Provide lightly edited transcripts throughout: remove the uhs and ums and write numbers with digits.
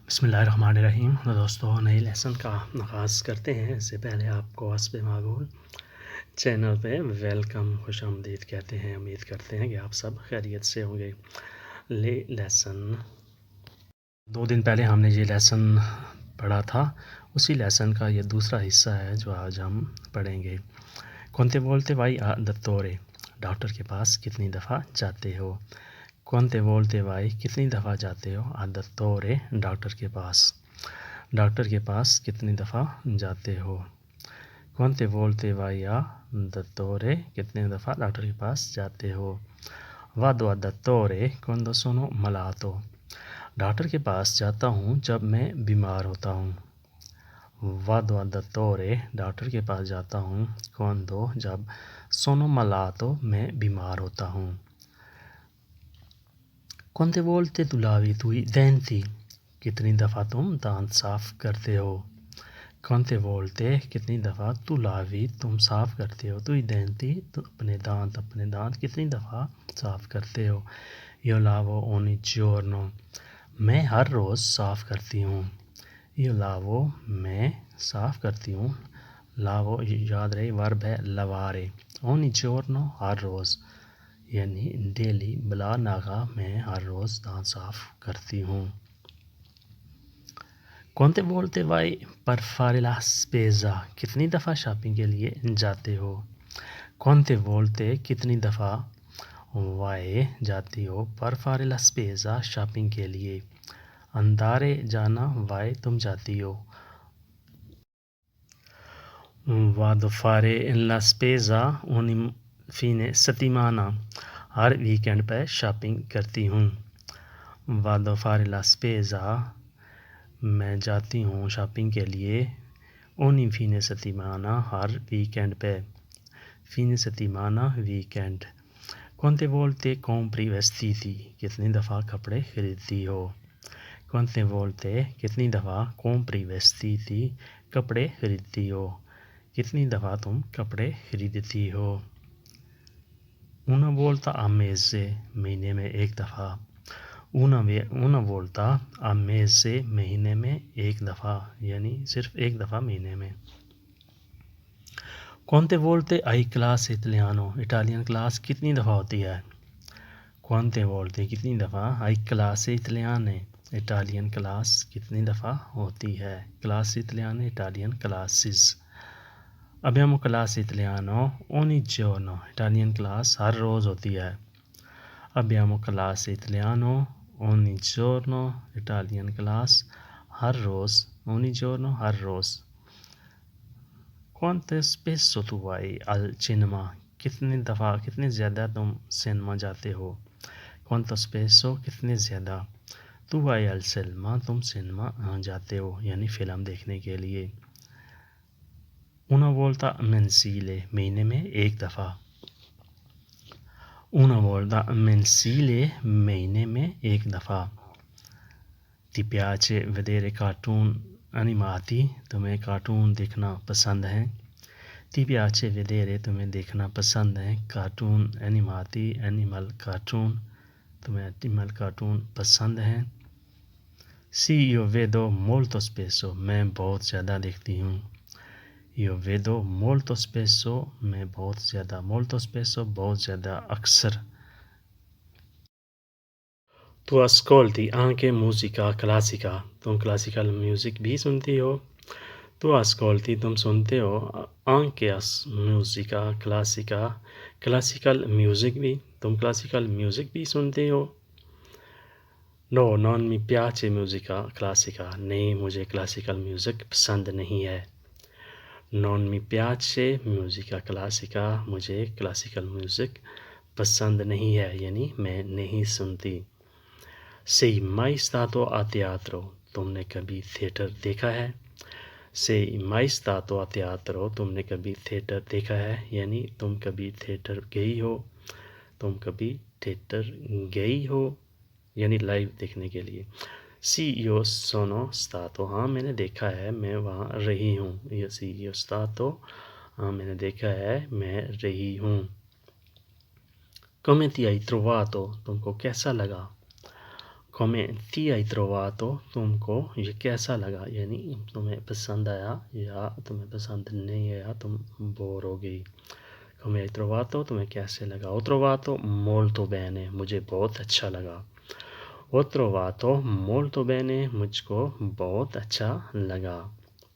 بسم اللہ الرحمن الرحیم. دوستوں نئے لیسن کا آغاز کرتے ہیں. اس سے پہلے آپ کو حسب معقول چینل پہ ویلکم خوش آمدید کہتے ہیں. امید کرتے ہیں کہ آپ سب خیریت سے ہوں گے. لیسن 2 دن پہلے ہم نے یہ لیسن پڑھا تھا. اسی لیسن کا یہ دوسرا حصہ ہے جو آج ہم پڑھیں گے. کونتے بولتے وائی دتورے ڈاکٹر کے پاس کتنی دفعہ جاتے ہو. کونتے بولتے وائی کتنی دفعہ جاتے ہو دتورے ڈاکٹر کے پاس. ڈاکٹر کے پاس کتنی دفعہ جاتے ہو. کونتے بولتے وائی دتورے کتنے دفعہ ڈاکٹر کے پاس جاتے ہو. وادو دتورے کوندو سونو ملاتو ڈاکٹر کے پاس جاتا ہوں جب میں بیمار ہوتا ہوں. وادو دتورے ڈاکٹر کے پاس جاتا ہوں کوندو جب سونو ملاتو میں بیمار ہوتا ہوں. کونتے بولتے دلاوی توئی دینتی کتنی دفعہ تم دانت صاف کرتے ہو. کونتے بولتے کتنی دفعہ تلاوی تم صاف کرتے ہو. توئی دینتی تو اپنے دانت کتنی دفعہ صاف کرتے ہو. یو لاوو اونی جورنو میں ہر روز صاف کرتی ہوں. یو لاوو میں صاف کرتی ہوں. لاوو یاد رہے ورب ہے لوارے. اونی جورنو ہر روز یعنی ڈیلی بلا ناغا میں ہر روز دانت صاف کرتی ہوں. کونتے بولتے وائی پر فارے لا سپیزا کتنی دفعہ شاپنگ کے لیے جاتے ہو. کونتے بولتے کتنی دفعہ وائی جاتی ہو پر فارے لا سپیزا شاپنگ کے لیے. اندارے جانا وائی تم جاتی ہو. وادو فارے لا سپیزا اونی فینے ستیمانا ہر ویکینڈ پہ شاپنگ کرتی ہوں. وادو فارے لا سپیزا میں جاتی ہوں شاپنگ کے لیے. اونی فینے ستیمانا ہر ویکینڈ پہ. فینے ستیمانا ویکینڈ. کونتے بولتے کومپری ویستیتی کتنی دفعہ کپڑے خریدتی ہو. کونتے بولتے کتنی دفعہ کومپری ویستیتی کپڑے خریدتی ہو. کتنی دفعہ تم کپڑے خریدتی ہو. اونا بولتا آمیز سے مہینے میں ایک دفعہ. اونا بولتا آمیز سے مہینے میں ایک دفعہ یعنی صرف ایک دفعہ مہینے میں. کونتے بولتے آئی کلاس اٹالیانو اٹالین کلاس کتنی دفعہ ہوتی ہے. کونتے بولتے کتنی دفعہ آئی کلاس اٹالیانے اٹالین کلاس کتنی دفعہ ہوتی ہے. کلاس اٹالیانے اٹالین کلاسز. ابیامو کلاس اٹالیانو اونی جورنو اٹالین کلاس ہر روز ہوتی ہے. ابیامو کلاس اٹالیانو اونی جورنو اٹالین کلاس ہر روز. اونی جورنو ہر روز. کونتے سپیسو تو وائی ال سینما کتنی دفعہ کتنے زیادہ تم سینما جاتے ہو. کونتو سپیسو کتنے زیادہ. تو وائی ال سینما تم سینما جاتے ہو یعنی فلم دیکھنے کے لیے. اونا بولتا منسیلے مہینے میں ایک دفعہ. اونا بولتا منسیلے مہینے میں ایک دفعہ. تی پیاچے ودیرے کارٹون انیماتی تمہیں کارٹون دیکھنا پسند ہے. تی پیاچے ودیرے تمہیں دیکھنا پسند ہے. کارٹون انیماتی اینیمل کارٹون تمہیں اینیمل کارٹون پسند ہیں. سی یو ویدو مولتو سپیسو میں بہت زیادہ دیکھتی ہوں. یو ویدو مولتو سپیسو میں بہت زیادہ. مولتو سپیسو بہت زیادہ اکثر. تو اسکولتی آنکے موسیقا کلاسیکا تم کلاسیکل میوزک بھی سنتی ہو. تو اسکولتی تم سنتے ہو. آنکے موسیقا کلاسیکا کلاسیکل میوزک بھی تم کلاسیکل میوزک بھی سنتے ہو. نو نان می پیاچے میوزیکا کلاسیکا نہیں مجھے کلاسیکل میوزک پسند نہیں ہے. نان می پیاچے میوزیکا کلاسیکا مجھے کلاسیکل میوزک پسند نہیں ہے یعنی میں نہیں سنتی. sei mai stato a teatro تم نے کبھی تھیٹر دیکھا ہے. sei mai stato a teatro تم نے کبھی تھیٹر دیکھا ہے یعنی تم کبھی تھیٹر گئی ہو. تم کبھی تھیٹر گئی ہو یعنی لائیو دیکھنے کے لیے. سی یو سونو stato ہاں میں نے دیکھا ہے میں وہاں رہی ہوں. سی یو stato ہاں میں نے دیکھا ہے میں رہی ہوں. come ti hai trovato تم کو کیسا لگا. come ti hai trovato تم کو یہ کیسا لگا یعنی تمہیں پسند آیا یا تمہیں پسند نہیں آیا تم بور ہو گئی come hai trovato تمہیں کیسے لگا ho trovato molto bene مجھے بہت اچھا لگا ho trovato molto bene مجھ کو بہت اچھا لگا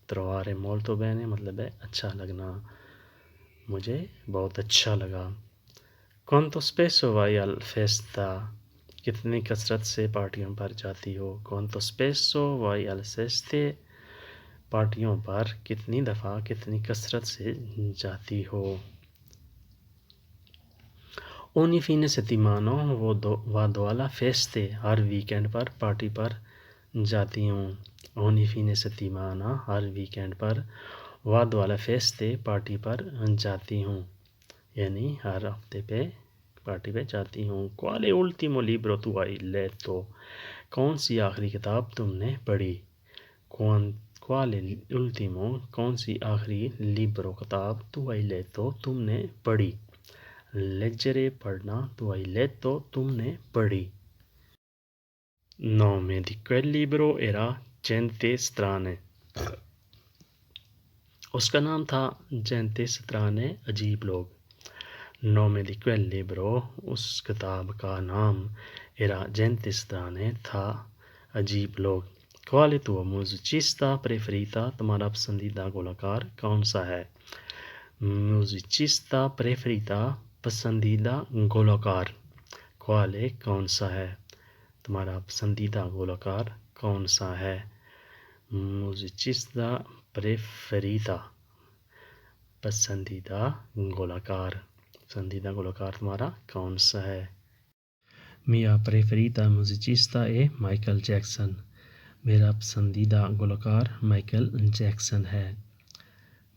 trovare molto bene مطلب ہے اچھا لگنا مجھے بہت اچھا لگا quanto spesso vai al festa کتنی کثرت سے پارٹیوں پر جاتی ہو quanto spesso vai al feste پارٹیوں پر کتنی دفعہ کتنی کثرت سے جاتی ہو ogni fine settimana vado alla feste ہر ویکینڈ پر پارٹی پر جاتی ہوں ogni fine settimana ہر ویکینڈ پر vado alla feste پارٹی پر جاتی ہوں یعنی ہر ہفتے پہ پارٹی پہ جاتی ہوں quale ultimo libro tu hai letto کون سی آخری کتاب تم نے پڑھی quale ultimo کون سی آخری libro کتاب tu hai letto تم نے پڑھی leggere پڑھنا tu hai letto تم نے پڑھی nome di quel libro era Gente strane اس کا نام تھا Gente strane عجیب لوگ nome di quel libro اس کتاب کا نام era Gente strane تھا عجیب لوگ quale tua musicista preferita تمہارا پسندیدہ گلوکار کون سا ہے musicista preferita پسندیدہ گلوکار quale کون سا ہے تمہارا پسندیدہ گلوکار کون سا ہے musicista preferita پسندیدہ گلوکار تمہارا کون سا ہے mia preferita musicista è Michael Jackson میرا پسندیدہ گلوکار مائیکل جیکسن ہے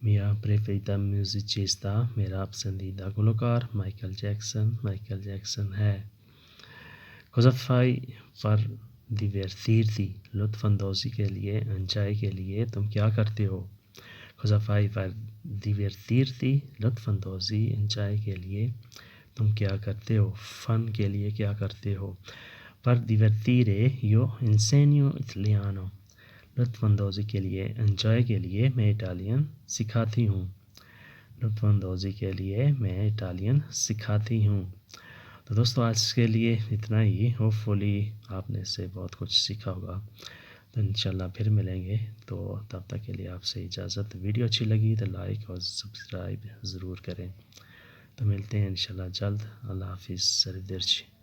mia preferita musicista میرا پسندیدہ گلوکار مائیکل جیکسن ہے cosa fai per divertirti لطف اندوزی کے لیے انجوائے کے لیے تم کیا کرتے ہو cosa fai per divertirti لطف اندوزی انجوائے کے لیے تم کیا کرتے ہو فن کے لیے کیا کرتے ہو per divertire io insegno italiano لطف اندوزی کے لیے انجوائے کے لیے میں اٹالین سکھاتی ہوں تو دوستو آج کے لیے اتنا ہی ہوپ فلی آپ نے اس سے بہت کچھ سیکھا ہوگا تو انشاءاللہ پھر ملیں گے تو تب تک کے لیے آپ سے اجازت ویڈیو اچھی لگی تو لائک اور سبسکرائب ضرور کریں تو ملتے ہیں انشاءاللہ جلد اللہ حافظ سردرچ